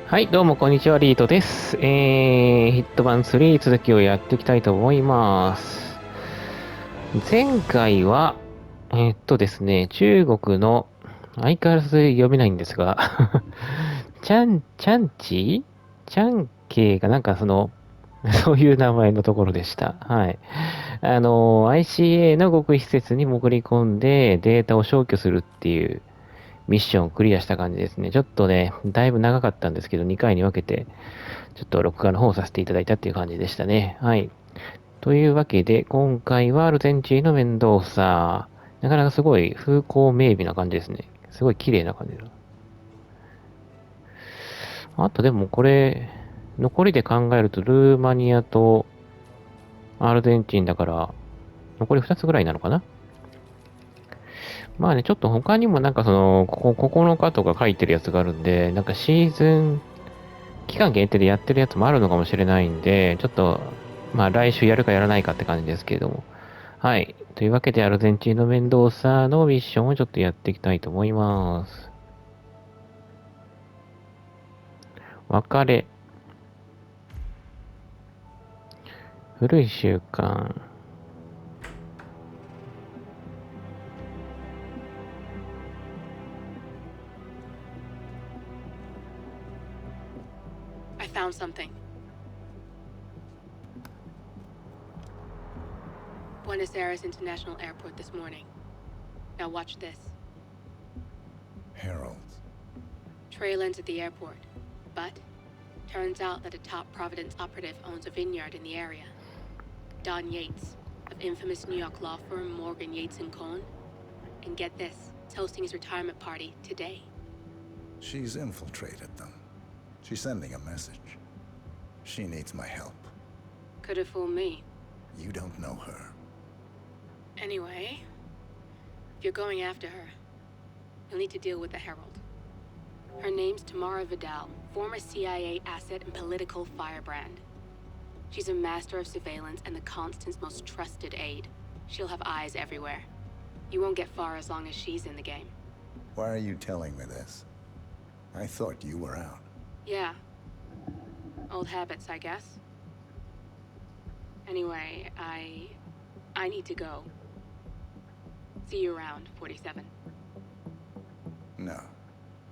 はい、どうもこんにちは、リートです。ヒットマン3続きをやっていきたいと思います。前回は、ですね、中国の、相変わらず読めないんですがチャンチチャンケイがなんかそういう名前のところでした。はい。ICA の極秘施設に潜り込んでデータを消去するっていうミッションをクリアした感じですね。ちょっとね、だいぶ長かったんですけど、2回に分けて、ちょっと録画の方をさせていただいたっていう感じでしたね。はい。というわけで、今回はアルゼンチンのメンドーサ。なかなかすごい風光明媚な感じですね。すごい綺麗な感じだ。あとでもこれ、残りで考えるとルーマニアとアルゼンチンだから、残り2つぐらいなのかな。まあね、ちょっと他にもなんか9日とか書いてるやつがあるんで、なんかシーズン期間限定でやってるやつもあるのかもしれないんで、ちょっと、まあ来週やるかやらないかって感じですけれども。はい。というわけで、アルゼンチンのメンドーサのミッションをちょっとやっていきたいと思います。別れ。古い習慣。I found something. Buenos Aires International Airport this morning. Now watch this. Heralds. Trail ends at the airport. But turns out that a top Providence operative owns a vineyard in the area. Don Yates, of infamous New York law firm Morgan Yates & Cohn. And get this, is hosting his retirement party today. She's infiltrated them. She's sending a message. She needs my help. Could have fooled me. You don't know her. Anyway, if you're going after her, you'll need to deal with the Herald. Her name's Tamara Vidal, former CIA asset and political firebrand. She's a master of surveillance and the Constant's most trusted aide. She'll have eyes everywhere. You won't get far as long as she's in the game. Why are you telling me this? I thought you were out. Yeah. Old habits, I guess. Anyway, I need to go. See you around, 47. No,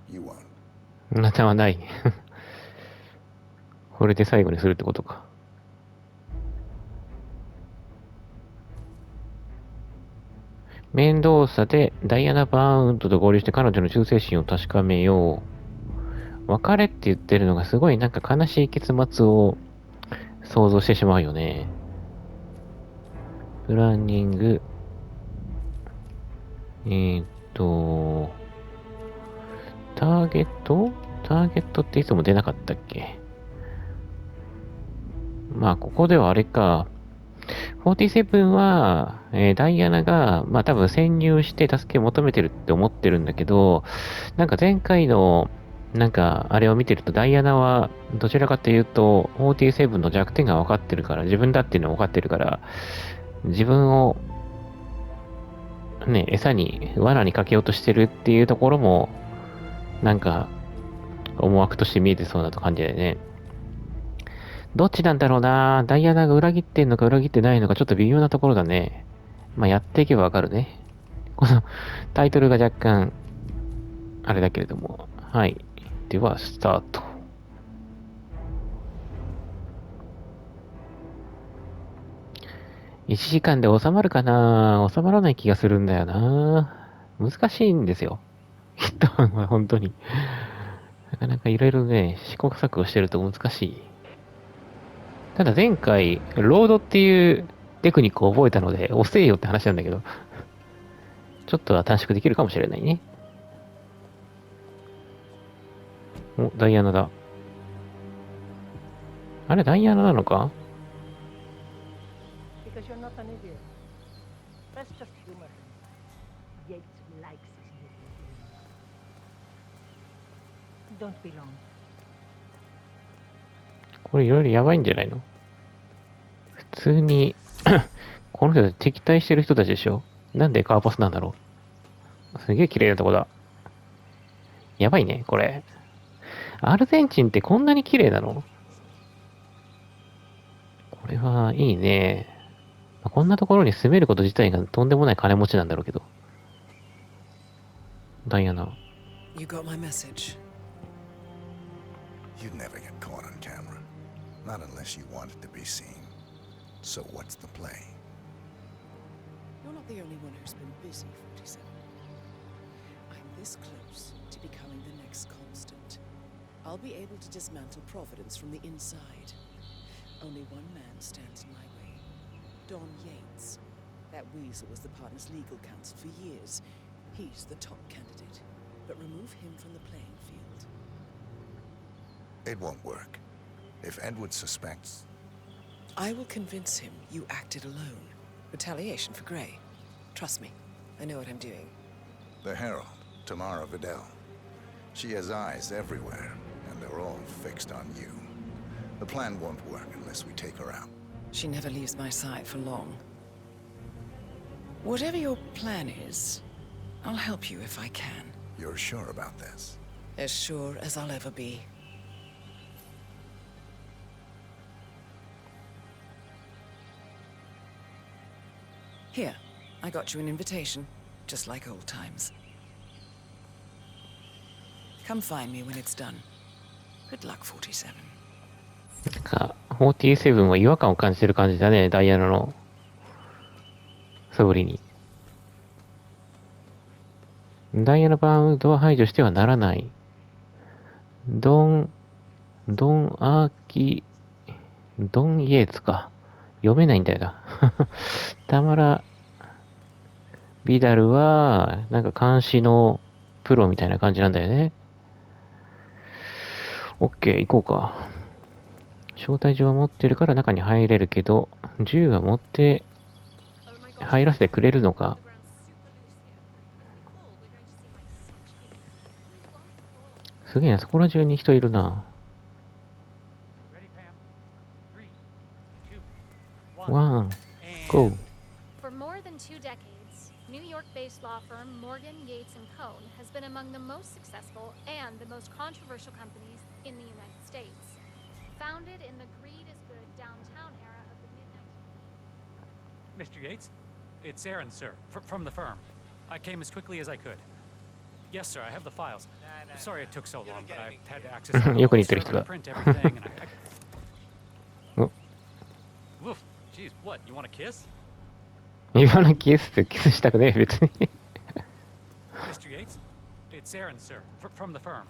you won't. またはない。これで最後にするってことか。メンドーサでダイアナ・バーントと合流して彼女の忠誠心を確かめよう。別れって言ってるのがすごいなんか悲しい結末を想像してしまうよね。プランニング。えーっと、ターゲットっていつも出なかったっけ。まあ、ここではあれか。47は、ダイアナが、まあ多分潜入して助けを求めてるって思ってるんだけど、なんか前回の、なんかあれを見てるとダイアナはどちらかというと47の弱点が分かってるから、自分だっていうのが分かってるから、自分をね、罠にかけようとしてるっていうところも、なんか思惑として見えてそうな感じだよね。どっちなんだろうな。ダイアナが裏切ってんのか裏切ってないのかちょっと微妙なところだね。まあやっていけばわかるね。このタイトルが若干、あれだけれども。はい。では、スタート。1時間で収まるかな。収まらない気がするんだよな。難しいんですよ。ヒットマンは本当に。なかなかいろいろね、試行錯誤してると難しい。ただ前回、ロードっていうテクニックを覚えたので、遅えよって話なんだけど、ちょっとは短縮できるかもしれないね。お、ダイアナだ。あれ、ダイアナなのか。 Because you're not an idiot. Let's just humor him. Yates likes his little Don't be long. これいろいろやばいんじゃないの。普通にこの人たち敵対してる人たちでしょ。なんでカーパスなんだろう。すげえ綺麗なとこだ。やばいね、これ。アルゼンチンってこんなに綺麗なの？これはいいね。こんなところに住めること自体がとんでもない金持ちなんだろうけど。ダイアナ。You got my message. You'd never get caught on camera. Not unless you wanted to be seen. So what's the play? You're not the only one who's been busy, 47. I'm this close to becoming the next constant. I'll be able to dismantle Providence from the inside. Only one man stands in my way. Don Yates. That weasel was the partner's legal counsel for years. He's the top candidate. But remove him from the playing field. It won't work. If Edward suspects... I will convince him you acted alone. Retaliation for Gray. Trust me, I know what I'm doing. The Herald, Tamara Vidal. She has eyes everywhere, and they're all fixed on you. The plan won't work unless we take her out. She never leaves my side for long. Whatever your plan is, I'll help you if I can. You're sure about this? As sure as I'll ever be. Here, I got you an invitation, just like old times. Come find me when it's done. Good luck, 47. なんか、47は違和感を感じてる感じだね、ダイアナの素振りに。ダイアナ・バウンドは排除してはならない。ドン・イエーツか。読めないんだよな。タマラ・ビダルは、なんか監視のプロみたいな感じなんだよね。オッケー、行こうか。招待状は持ってるから中に入れるけど、銃は持って入らせてくれるのか。すげえな、そこら中に人いるな。ワン、ゴー。For more than 2 decades, New York-based law firm Morgan, Yates & Cohn has been among the most successful and the most controversial companies in the United States. Founded in the greed is good downtown era of the mid-90s. Mr. Yates? It's Aaron, sir, from the firm. I came as quickly as I could. Yes, sir, I have the files. Sorry it took so long, but I had to access the よく似てる人 server だ。 to print everything, andお Woof, jeez, what, you want a kiss? 今のキスってキスしたくねえ、別に。Mr. Yates? It's Aaron, sir, from the firm.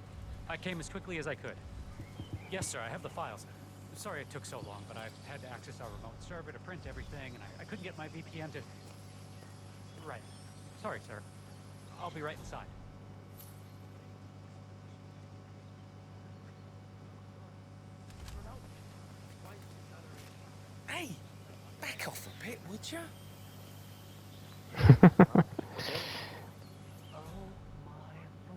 I came as quickly as I could. Yes, sir, I have the files. Sorry it took so long, but I had to access our remote server to print everything, and I couldn't get my VPN to... Right. Sorry, sir. I'll be right inside. Hey, back off a bit, would you?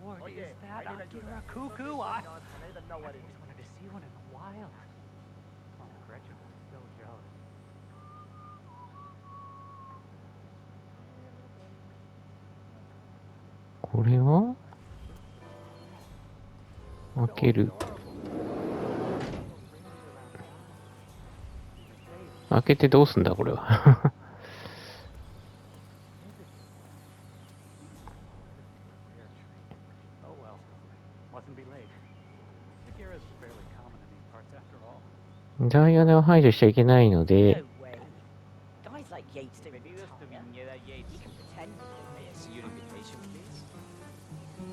Lord, is that Akira Cuckoo? I haven't wanted to see one in a while. Oh, Gretchen was so jealous. これは開ける。開けてどうすんだ、これは。Oh well, mustn't be late. Akira's fairly common in these parts after all. ダイアナを排除しちゃいけないので、 No way. Guys like Yates do it. You can pretend.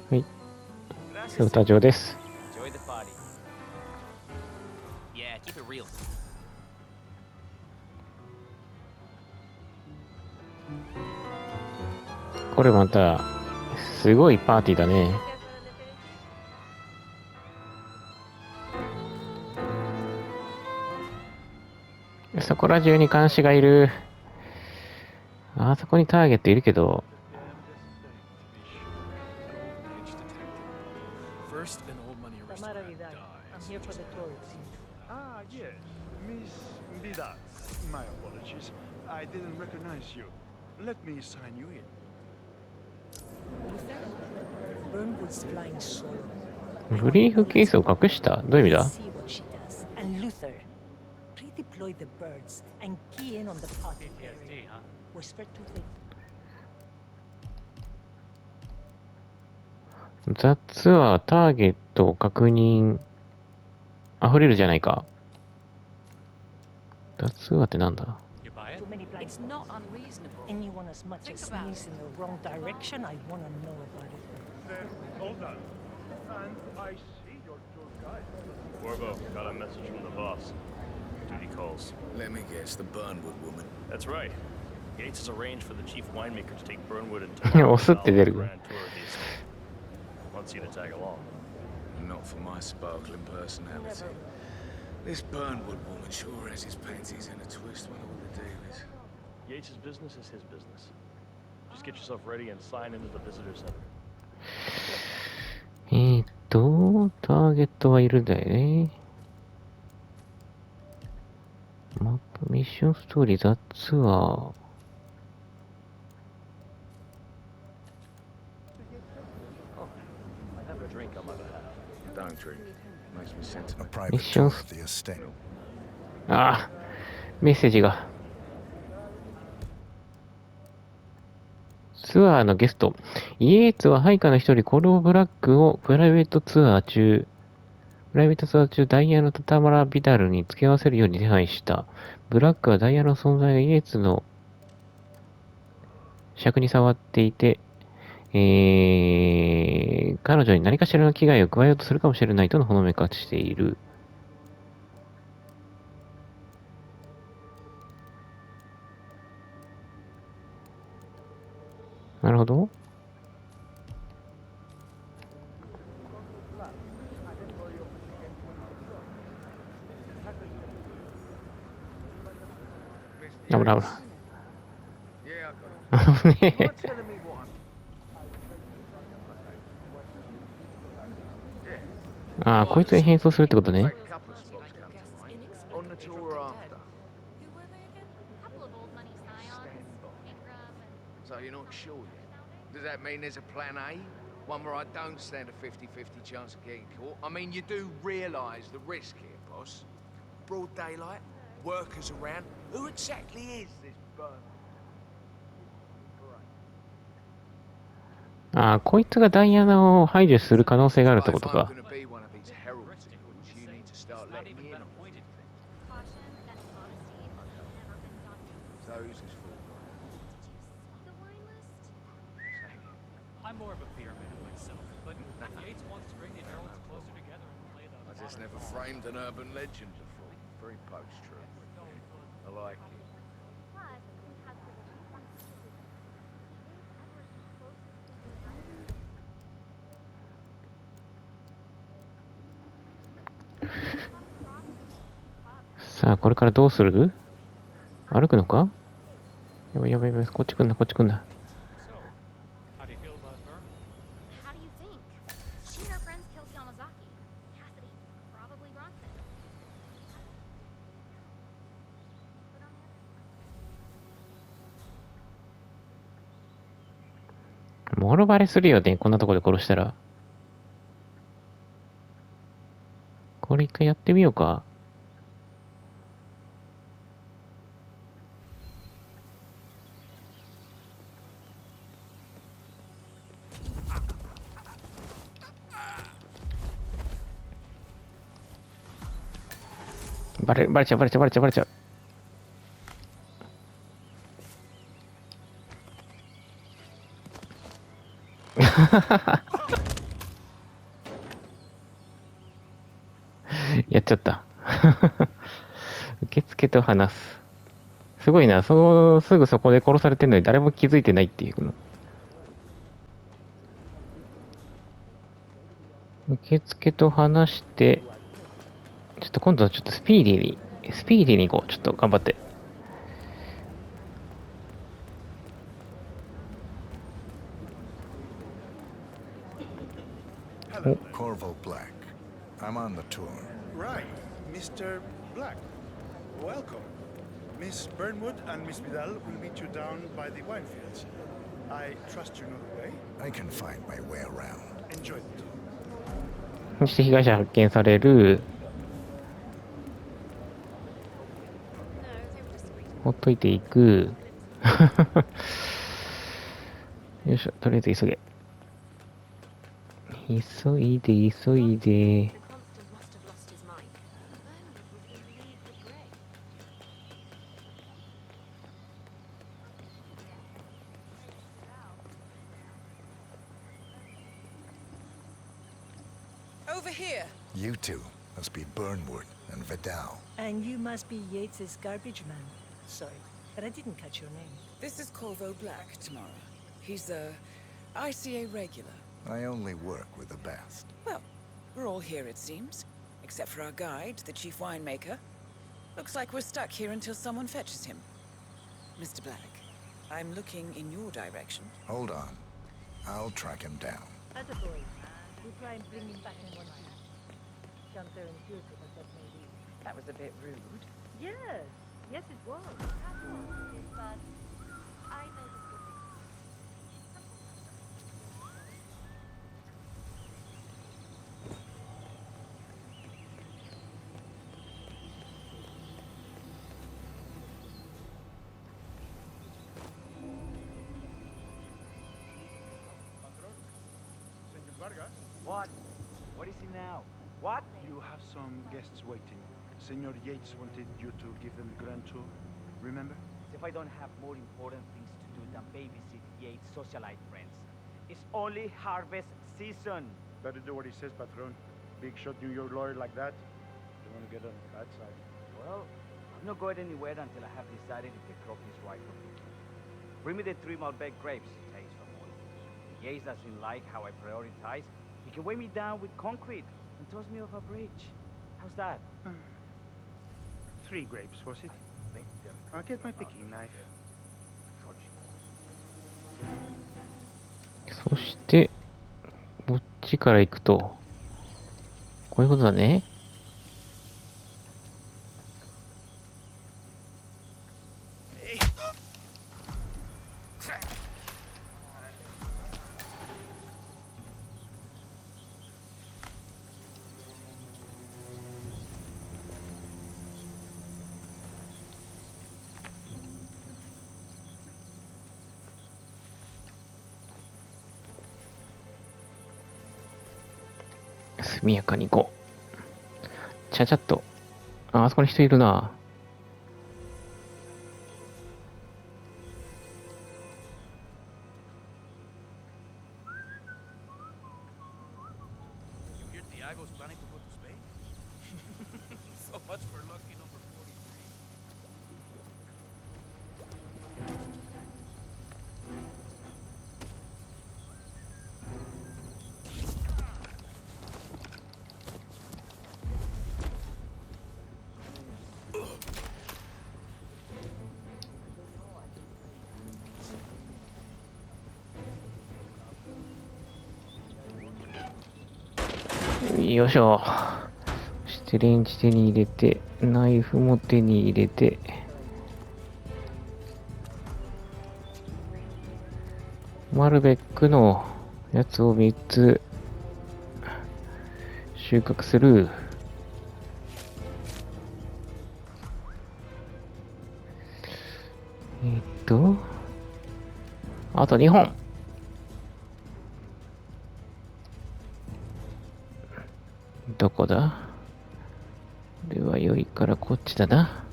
はい。招待状です。 Enjoy the party. Yeah, keep it real. これまた、すごいパーティーだね。そこら中に監視がいる。あそこにターゲットいるけど。Tamara Vidal. I'm here for the tour, it seems. Ah, yes. Miss Vidal. My apologies. I didn't recognize you. Let me sign you in. Burnwood's flying solo. ブリーフケースを隠した？どういう意味だ？ See what she does. And Luther, redeploy the birds and key in on the party area. PTSD, huh? Whisper to theザ・ツアーターゲットを確認。溢れるじゃないか。ザ・ツアーってなんだ？ You buy it? too many blind It's not unreasonable. anyone as much as Think about sneeze in the wrong direction. I want to know about it. Then, hold on. And I see your tour guide. Warbo, got a message from the boss. Duty calls. Let me guess, the Burnwood woman. That's right. Yates has arranged for the chief winemaker to take Burnwood and 押すって出る。 grand tour of the estate. Wants you to tag along. Not for my sparkling personality. This Burnwood woman sure has his panties in a twist. Wonder what the deal is. Yates' business is his business. Just get yourself ready and sign into the visitor center. ターゲットはいるんだよね。マップ、ミッションストーリー、ザ・ツアー。Have a drink on my behalf. Don't drink. Makes me sentimental. A private Missions. tour of the estate. ああ、メッセージが。ツアーのゲスト。イエーツは配下の一人、コロー・ブラックをプライベートツアー中、ダイヤのタタマラ・ビダルに付け合わせるように手配した。ブラックはダイヤの存在がイエーツの尺に触っていて、彼女に何かしらの危害を加えようとするかもしれないとのほのめかしている。なるほど。危ない危ない。危ねえ。ああ、こいつに変装するってことね。On the tour after. Who were they again? A couple of old money scions. Ingram and... So you're not sure yet? Does that mean there's a plan A? One where I don't stand a 50-50 chance of getting caught? I mean, you do realise the risk here, boss. Broad daylight, workers around. Who exactly is this burn? ああ、こいつがダイアナを排除する可能性があるってことか。Caution and honesty have never been done before. Who's this for? The wine list? I'm more of a beer man myself, but Yates wants to bring the Heralds closer together and play the... I just never framed an urban legend before. Very post-true. I like it. Plus, we have theさあ、これからどうする？歩くのか？やばいやばいやばい、こっち来んな、こっち来んな。 So, how do you feel about Burn? How do you think? She and her friends killed Yamazaki. Cassidy probably brought them. But on the other もろバレするよね、こんなとこで殺したら。これ一回やってみようか。バレちゃう。やっちゃった。受付と話す。すごいな、すぐそこで殺されてるのに誰も気づいてないっていうの。受付と話して、ちょっと今度はちょっとスピーディーに行こう。ちょっと頑張って。Corvo Black. I'm on the tour. Right, Mr. Black. Welcome. Miss Burnwood and Miss Vidal will meet you down by the wine fields. I trust you know the way. I can find my way around. Enjoy the tour. そして被害者発見される。ほっといていく。よいしょ、とりあえず急げ。急いで、急いで。Over here. You two must be Burnwood and Vidal. And you must be Yates's garbage man. Sorry, but I didn't catch your name. This is Corvo Black, Tamara. He's a ICA regular. I only work with the best. Well, we're all here, it seems. Except for our guide, the chief winemaker. Looks like we're stuck here until someone fetches him. Mr. Black, I'm looking in your direction. Hold on. I'll track him down. As a boy, we'll try and bring him back in one piece. Counterintuitive as that may be. That was a bit rude. Yes, yes it was. But I know the What? What is he now? What? You have some guests waiting. Senor Yates wanted you to give them the grand tour. Remember? As if I don't have more important things to do than babysit Yates' socialite friends. It's only harvest season. Better do what he says, Patron. Big shot New York lawyer like that. Don't want to get on the bad side. Well, I'm not going anywhere until I have decided if the crop is right for me. Bring me the 3 Malbec grapes, taste for more. If Yates doesn't like how I prioritize, he can weigh me down with concrete and toss me off a bridge. How's that? 3 grapes, was it? I'll get my picking knife. そして、こっちから行くと、こういうことだね。速やかに行こう。ちゃちゃっと。あそこに人いるな。よいしょ。そしてレンチ手に入れて、ナイフも手に入れて、マルベックのやつを3つ収穫する。あと2本。どこだ？これは良いからこっちだな。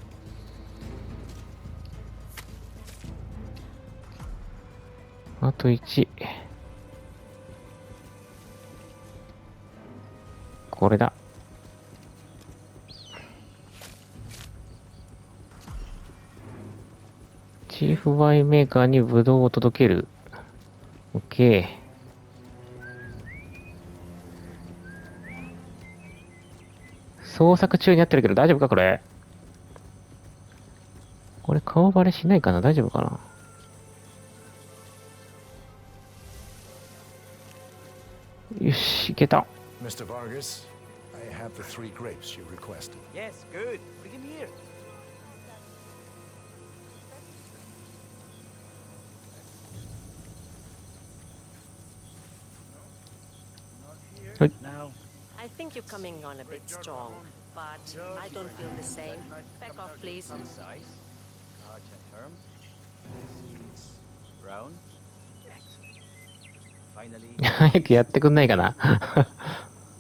あと1。これだ。チーフワインメーカーにブドウを届ける。OK。捜索中になってるけど大丈夫かこれ。これ顔バレしないかな、大丈夫かな。よし、いけた。Mr. Vargas, I have the 3 grapes you requested. Yes, good. Bring him here. Now, I think you're coming on a bit strong, but I don't feel the same. Back off, please. Size, large and firm. Brown. Excellent. Finally, 早くやってくんないかな。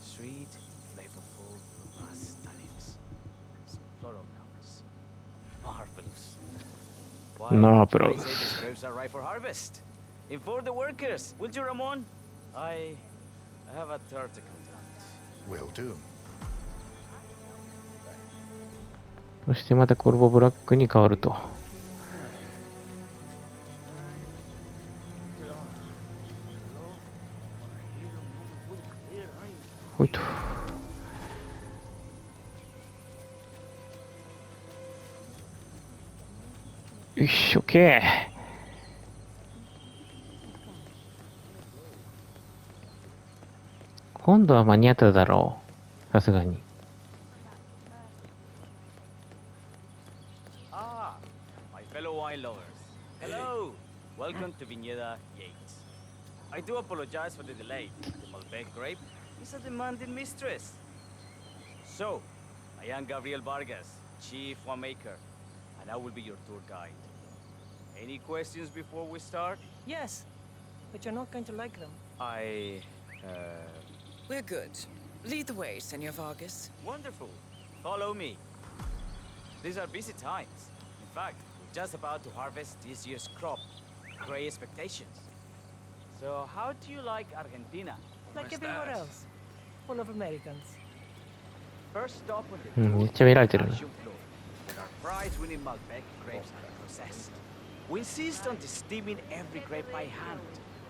sweet, flavorful, robust tannins. Some floral notes. Marvelous. Marvelous. I say these grapes are ripe for harvest. Inform the workers, will you, Ramon? I have a theoretical doubt. Will do. そしてまたコルボブラックに変わると。ほいと。よし、OK。今度は間に合っただろう。さすがに。Ah, my fellow wine lovers. Hello. Welcome to Viñeda Yates. I do apologize for the delay. The Malbec grape is a demanding mistress. So, I am Gabriel Vargas, chief winemaker, and I will be your tour guide. Any questions before we start? Yes, but you're not going to like them. We're good. Lead the way, Senor Vargas. Wonderful. Follow me. These are busy times. In fact, we're just about to harvest this year's crop. Great expectations. So, how do you like Argentina? Like everywhere else. Full of Americans. First stop on the うん、 tour めっちゃ見られてるな。 Shoot floor, where our prize-winning Malbec grapes are processed. We insist on steaming every grape by hand,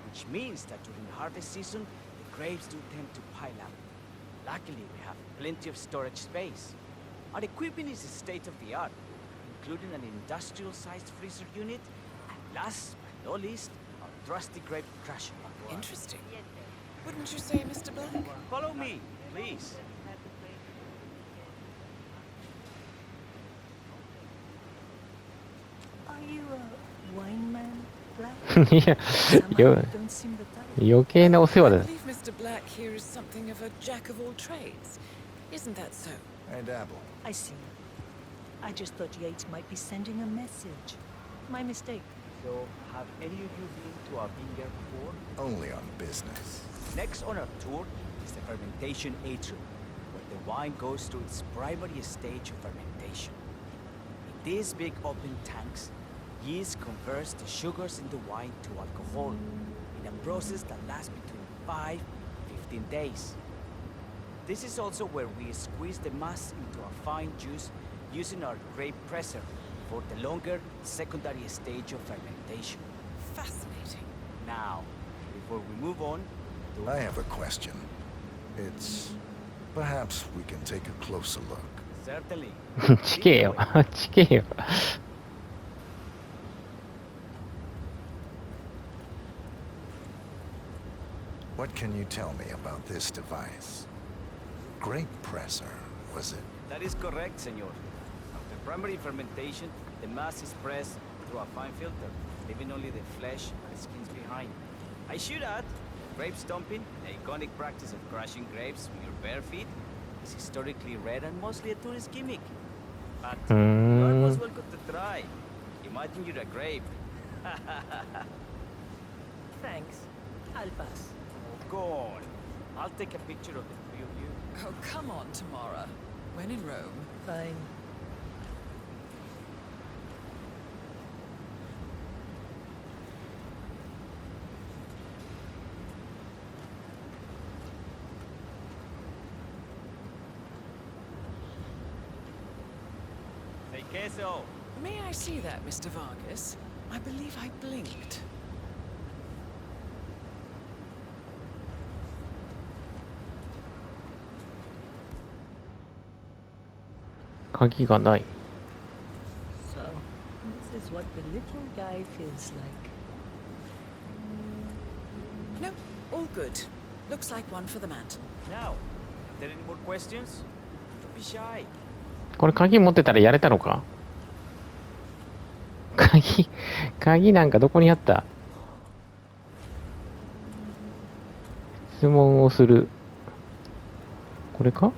which means that during harvest season, the grapes do tend to pile up. Luckily, we have plenty of storage space. Our equipment is state-of-the-art, including an industrial-sized freezer unit, and last but not least, our trusty grape crusher. Interesting. Wouldn't you say, Mr. Black? Follow me, please. Are you a wine man, Black? いや、 Somehow you don't seem the type. 余計なお世話 I だ。 believe Mr. Black here is something of a jack of all trades. Isn't that so? I dabble. I see. I just thought Yates might be sending a message. My mistake. So, have any of you been to our vineyard before? Only on business. Next on our tour is the fermentation atrium, where the wine goes through its primary stage of fermentation. In these big open tanks, yeast converts the sugars in the wine to alcohol, in a process that lasts between 5 and 15 days. This is also where we squeeze the mass into a fine juice using our grape presser for the longer secondary stage of fermentation. Fascinating. Now, before we move on, I have a question. It's... Perhaps we can take a closer look. certainly. ちけえよ。ちけえよ。 What can you tell me about this device? Grape presser, was it? That is correct, senor. After primary fermentation, the mass is pressed through a fine filter, leaving only the flesh and skins behind. I should add, grape stomping, the iconic practice of crushing grapes with your bare feet, is historically rare and mostly a tourist gimmick. But you are most welcome to try. Imagine you're a grape. Thanks. I'll pass. Go on. I'll take a picture of the three of you. Oh, come on, Tamara. When in Rome. Fine. Say queso. May I see that, Mr. Vargas? I believe I blinked. 鍵がない。 So, this is what the little guy feels like. No, all good. Looks like one for the mantle. Now, are there any more questions? Don't be shy. これ鍵持ってたらやれたのか？鍵なんかどこにあった？質問をする。これか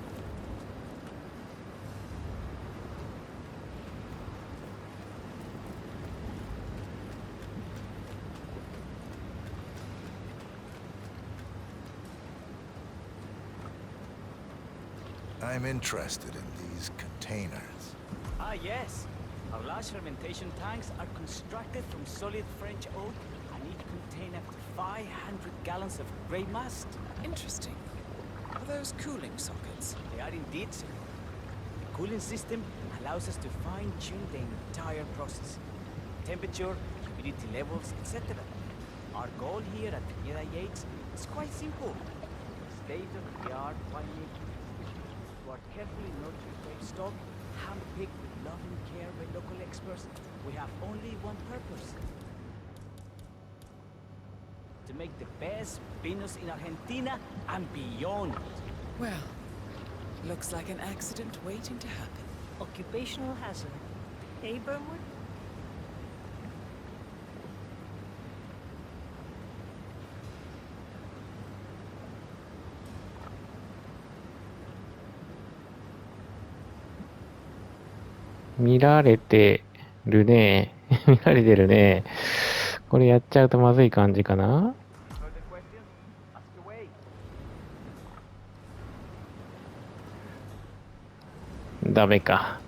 ？I'm interested in these containers. Ah, yes. Our large fermentation tanks are constructed from solid French oak and each contain up to 500 gallons of grey must. Interesting. Are those cooling sockets? They are indeed, sir. The cooling system allows us to fine-tune the entire process. Temperature, humidity levels, etc. Our goal here at Trinidad Yates is quite simple. State-of-the-art winemaking. To our carefully nurtured grape stock, hand-picked with loving care by local experts, we have only one purpose. To make the best vinos in Argentina and beyond. Well, looks like an accident waiting to happen. Occupational hazard. Hey, Burnwood?見られてるね。見られてるね。これやっちゃうとまずい感じかな。Further questions? Ask away. ダメか。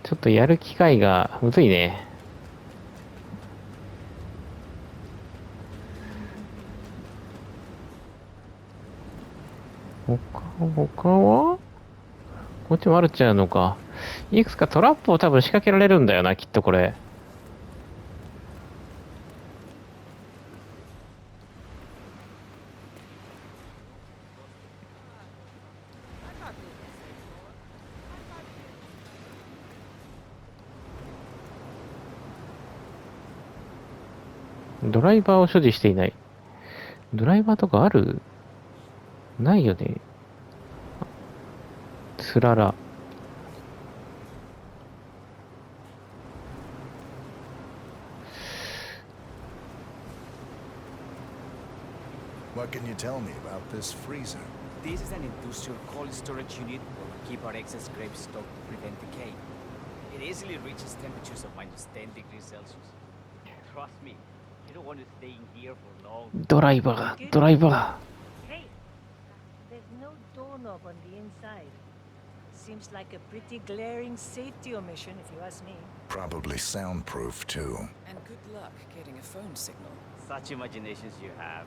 ちょっとやる機会がむずいね。他はこっちもあるっちゃうのか。いくつかトラップを多分仕掛けられるんだよな、きっとこれ。ドライバーを所持していない。ドライバーとかある？ないよね。つらら。What can you tell me about this freezer? This is an industrial cold storage unit where we keep our excess grape stock to prevent decay. It easily reaches temperatures of -10 degrees Celsius. Trust me, you don't want to stay in here for long. ドライバー、ドライバ Hey, there's no doorknob on the inside. Seems like a pretty glaring safety omission, if you ask me. Probably soundproof, too. And good luck getting a phone signal. Such imaginations you have.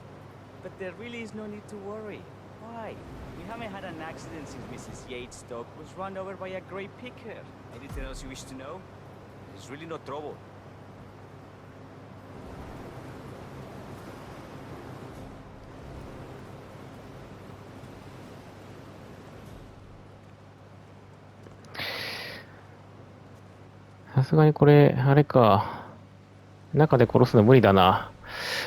But there really is no need to worry. Why? We haven't had an accident since Mrs. Yates' stock was run over by a grape picker. Anything else you wish to know? There's really no trouble. さすがにこれ、あれか。中で殺すの無理だな。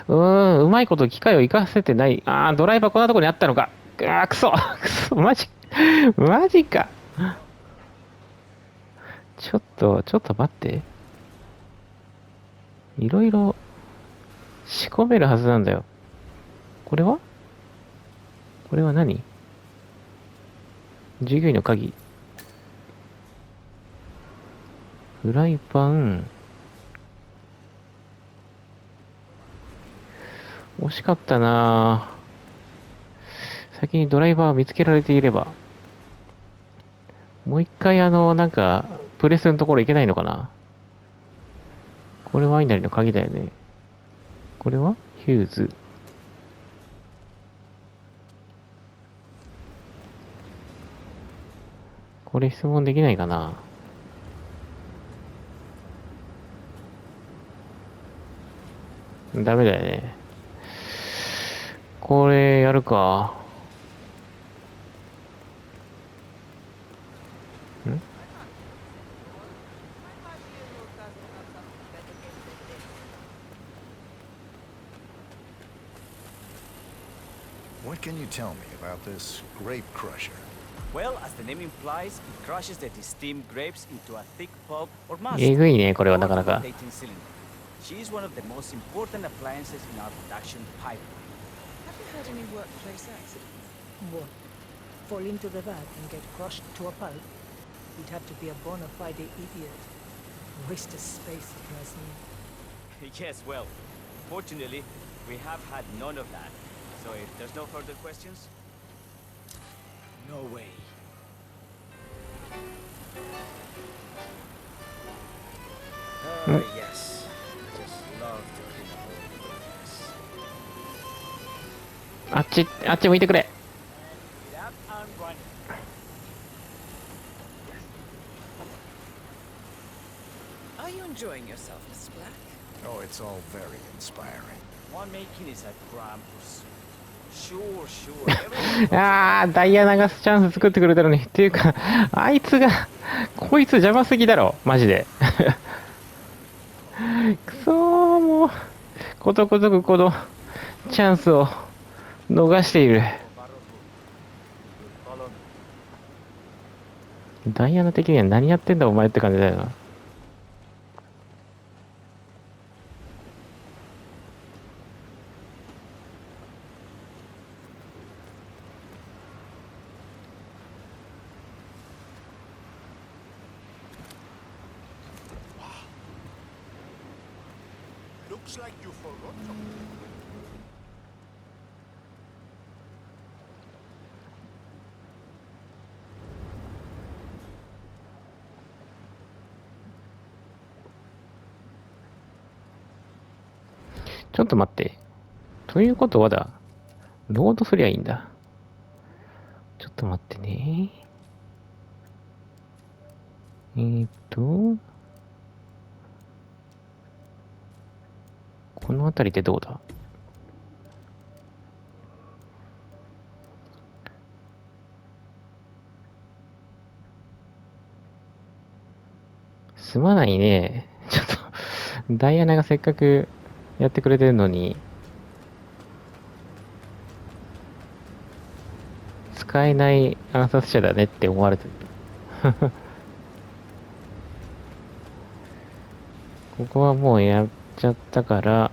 うまいこと機械を生かせてない。あー、ドライバーこんなとこにあったのか。くそ、マジか。ちょっと待って。いろいろ仕込めるはずなんだよ。これは何？従業員の鍵。フライパン。惜しかったなぁ。先にドライバーを見つけられていれば。もう一回なんか、プレスのところ行けないのかな。これワイナリーの鍵だよね。これはヒューズ。これ質問できないかな。ダメだよね。これやるか。What can you tell me about this grape crusher? Well, as the name implies, it crushes the steamed grapes into a thick pulp or must. えぐいね、これはなかなか。She is one of the most important appliances in our production pipeline. Have you had any workplace accidents? What? fall into the vat and get crushed to a pulp, you'd have to be a bona fide idiot. Waste of space, if you ask me. Yes, well, fortunately, we have had none of that. So if there's no further questions? No way. Yes. Just love to clean up all the mess. あっち向いてくれ。Get up and run. Are you enjoying yourself, Mr. Black? Oh, it's all very inspiring. Winemaking is a grand pursuit. Sure, sure. ああ、ダイヤ流すチャンス作ってくれたのに。っていうか、あいつが、こいつ邪魔すぎだろ、マジで。くそー、もう、ことごとくこのチャンスを逃している。ダイヤの敵には何やってんだお前って感じだよな。Looks like you forgot something. ちょっと待って。ということはだ、ロードすりゃいいんだ。ちょっと待ってね。この辺りでどうだ？すまないね。ちょっと、ダイアナがせっかくやってくれてるのに、使えない暗殺者だねって思われてる。ここはもうやっちゃったから、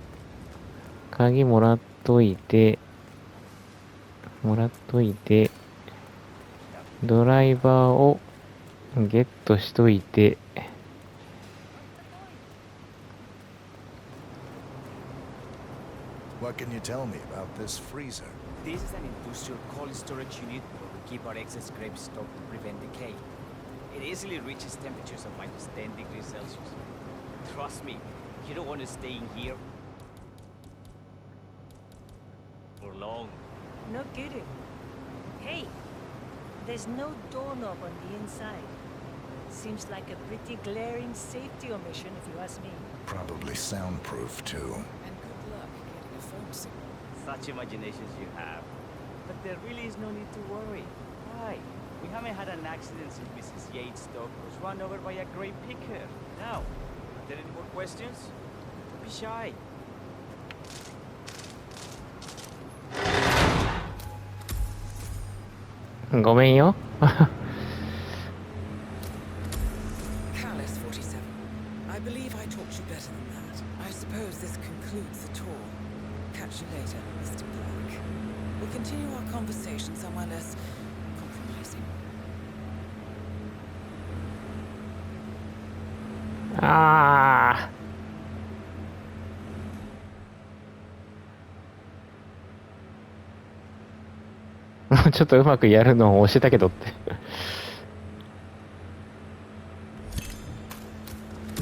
鍵もらっといて、ドライバーをゲットしといて、What can you tell me about this freezer? This is an industrial cold storage unit where we keep our excess grape stock to prevent decay. It easily reaches temperatures of -10 degrees Celsius. Trust me, you don't want to stay in here for long. No kidding. Hey, there's no doorknob on the inside. Seems like a pretty glaring safety omission, if you ask me. Probably soundproof, too. And good luck getting a phone signal. Such imaginations you have. But there really is no need to worry. Why? We haven't had an accident since Mrs. Yates' dog was run over by a grape picker. Now, are there any more questions? Don't be shy. ごめんよ。Careless 47. I believe I talked you better than that. I suppose this concludes the tour. Catch you later, Mr. Black. We'll continue our conversation somewhere less compromising. ああ。もうちょっとうまくやるのを教えたけどって。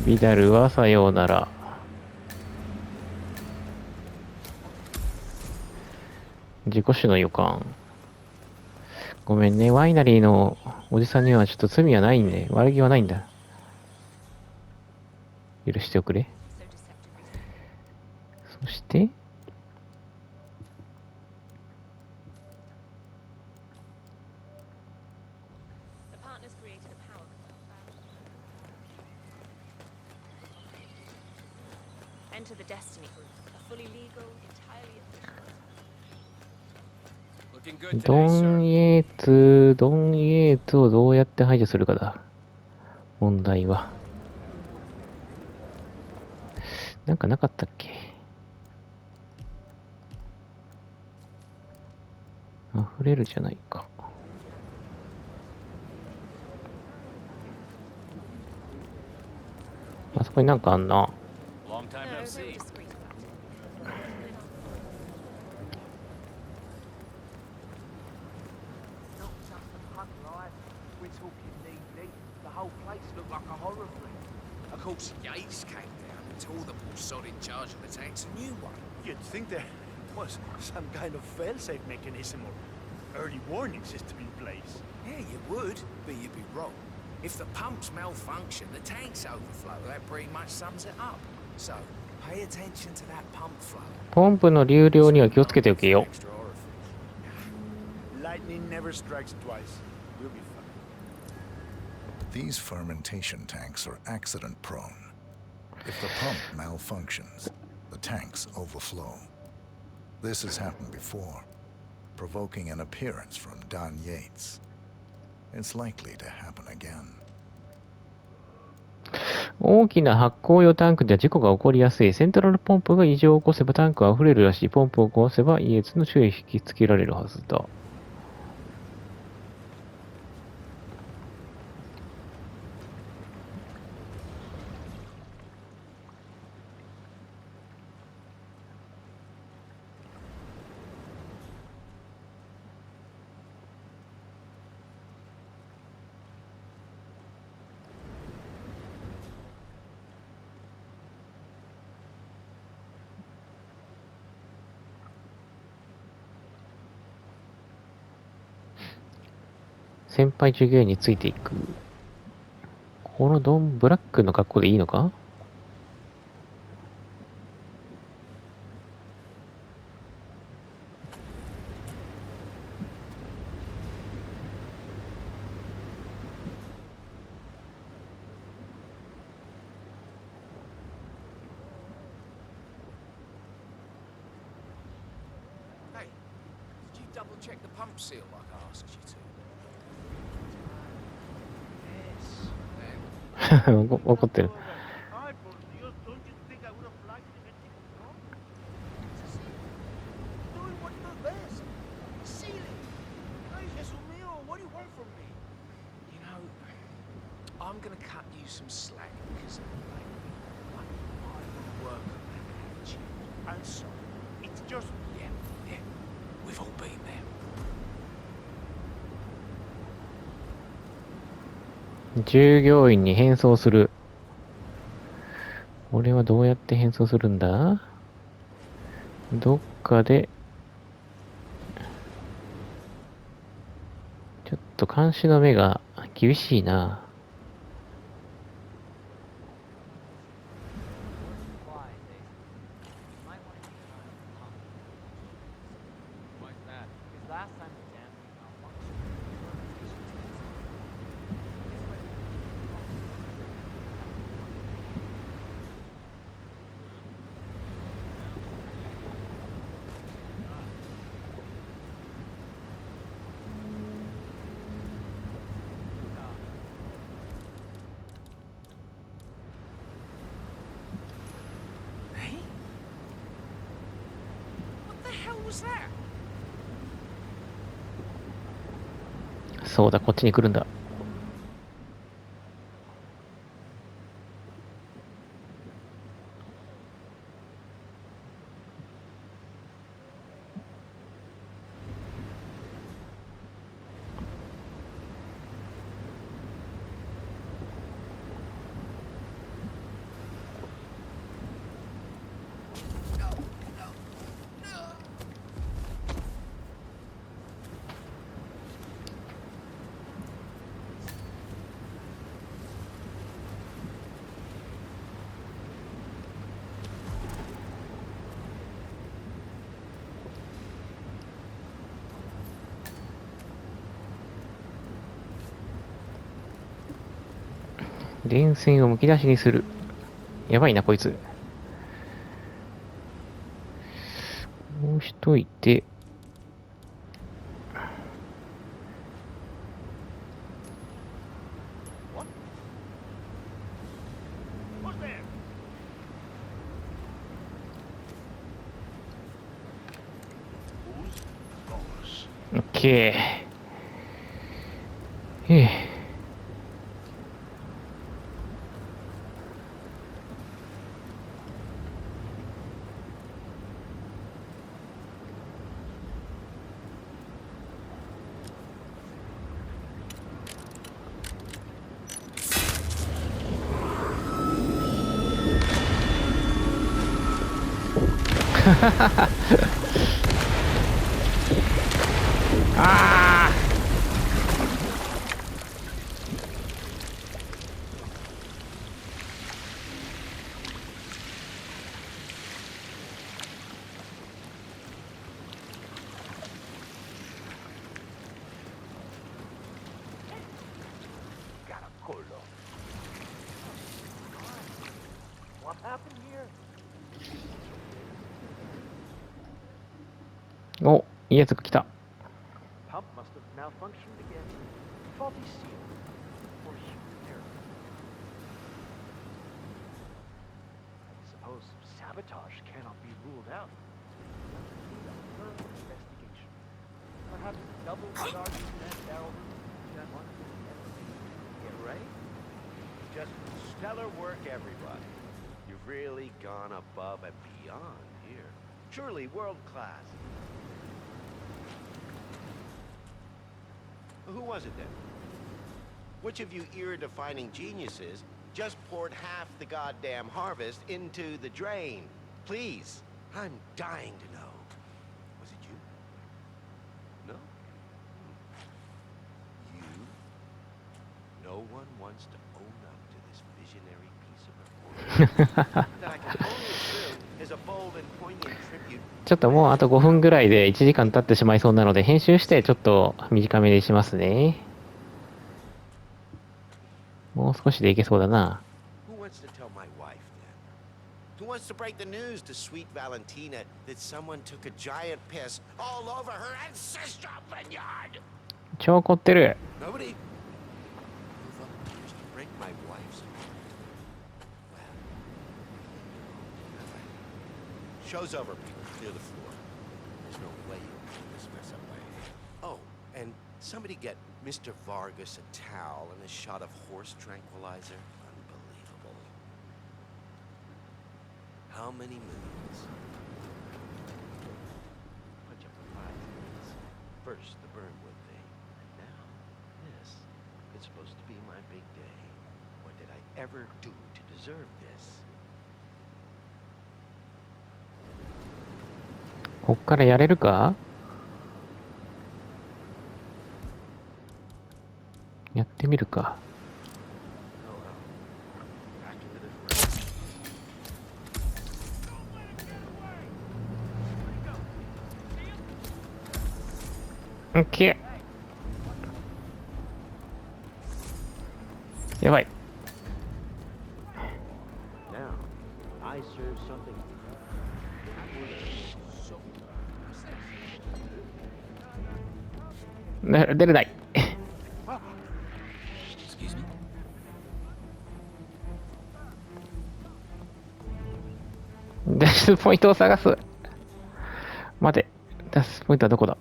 ビダルはさようなら。自己死の予感。ごめんね、ワイナリーのおじさんにはちょっと罪はないんで、悪気はないんだ。許しておくれ。そして、Enter the Destiny Group, a fully legal, entirely official. ドンイエーツをどうやって排除するかだ。問題は。なんかなかったっけ？溢れるじゃないか。あそこになんかあんな。Long time no see. Not just the punk life. We're talking knee-deep. The whole place looked like a horror film. Of course, Yates came down and tore the poor sod in charge of the tanks a new one. You'd think there was some kind of fail-safe mechanism or early warning system in place. Yeah, you would, but you'd be wrong. If the pumps malfunction, the tanks overflow. That pretty much sums it up. So, pay attention to that pump flow. ポンプの流量には気をつけておけよ。 Lightning never strikes twice. We'll be fine. These fermentation tanks are accident-prone. If the pump malfunctions, the tanks overflow. This has happened before, provoking an appearance from Don Yates. It's likely to happen again. 大きな発酵用タンクでは事故が起こりやすい。セントラルポンプが異常を起こせばタンクは溢れるらしい。ポンプを壊せばイエツの注意を引きつけられるはずだ。先輩従業員についていく。このブラックの格好でいいのか？Hey, did you double check the pump seal like I asked you to? 怒ってる。Ay, por Dios, don't you think I would have liked to get you wrong? Doing what does best. Sealing. Ay, Jesús mío, what do you want from me? You know, I'm gonna cut you some slack because of the lady. Like, I will work around you. I'm sorry. It's just... Yeah. We've all been there. 従業員に変装する。これはどうやって変装するんだ？どっかで、ちょっと監視の目が厳しいな。そうだ、こっちに来るんだ。電線をむき出しにする。やばいな、こいつ。こうしといて。オッケー。あーお、いいやつが来た。Pump must have malfunctioned again. Faulty seal. Or human error. I suppose sabotage cannot be ruled out. Thorough investigation. Perhaps double charging that barrel that one. Get right? Just stellar work, everybody. You've really gone above and beyond here. Surely world class. Who was it then? Which of you ear-defining geniuses just poured half the goddamn harvest into the drain? Please, I'm dying to know. Was it you? No? You? No one wants to own up to this visionary piece of reporting that I can only assume is a bold and poignant tribute. ちょっともうあと5分ぐらいで1時間経ってしまいそうなので、編集してちょっと短めにしますね。もう少しでいけそうだな。Who wants to tell my wife then? Who wants to break the news to sweet Valentina that someone took a giant piss all over her ancestral vineyard? 超怒ってる。 Nobody? Who volunteers to break my wife's heart? Well, show's over, people. Clear the floor. There's no way you can this mess up by hand. Oh, and somebody get Mr. Vargas a towel and a shot of horse tranquilizer. Unbelievable. How many moons? Bunch of surprises. First, the Burnwood thing. Now, this. It's supposed to be my big day. What did I ever do to deserve this? こっからやれるか？やってみるか。オッケー。やばい。Now, I serve something. 出れない。脱出ポイントを探す。待て、脱出ポイントはどこだ？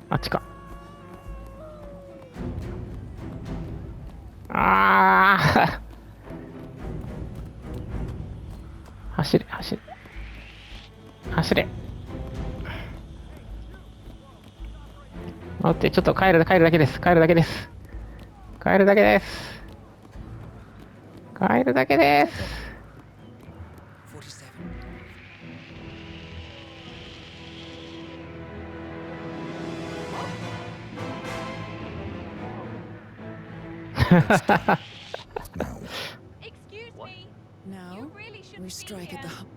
あっちか。ああ走れ走れ走れ。待って、ちょっと帰るだけです。帰るだけです。帰るだけです。帰るだけです。Excuse me. Now, You really shouldn't we be strike here. at the hub.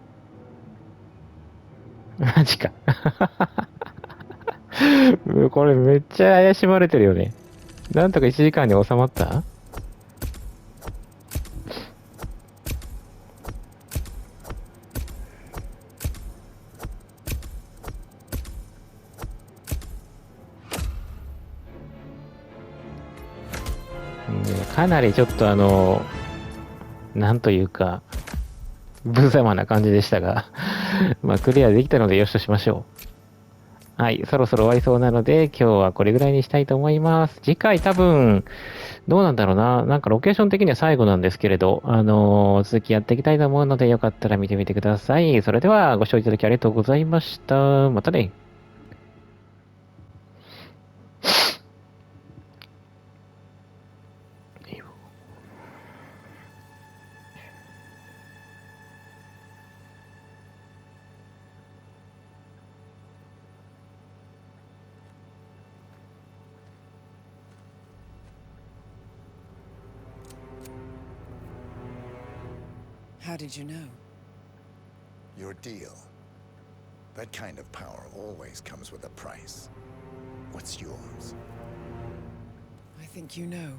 マジか。これめっちゃ怪しまれてるよね。なんとか1時間に収まった？かなりちょっとなんというか、無様な感じでしたが、まあクリアできたのでよしとしましょう。はい、そろそろ終わりそうなので、今日はこれぐらいにしたいと思います。次回多分、どうなんだろうな。なんかロケーション的には最後なんですけれど、続きやっていきたいと思うので、よかったら見てみてください。それでは、ご視聴いただきありがとうございました。またね。How did you know? Your deal. That kind of power always comes with a price. What's yours? I think you know.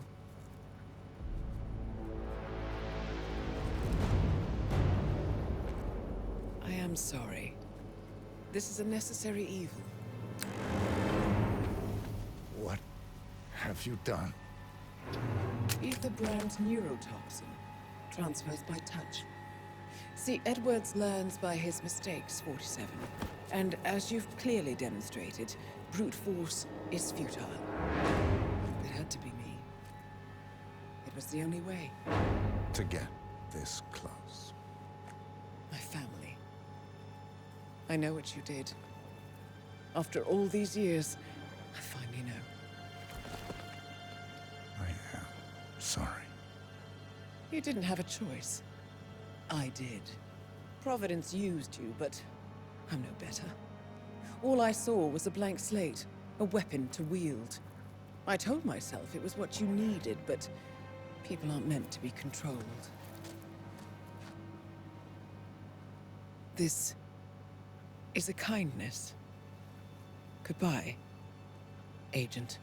I am sorry. This is a necessary evil. What have you done? Ether brand neurotoxin transfers by touch. See, Edwards learns by his mistakes, 47. And as you've clearly demonstrated, brute force is futile. It had to be me. It was the only way. To get this close. My family. I know what you did. After all these years, I finally know. I am sorry. You didn't have a choice. I did. Providence used you, but I'm no better. All I saw was a blank slate, a weapon to wield. I told myself it was what you needed, but people aren't meant to be controlled. This is a kindness. Goodbye, Agent.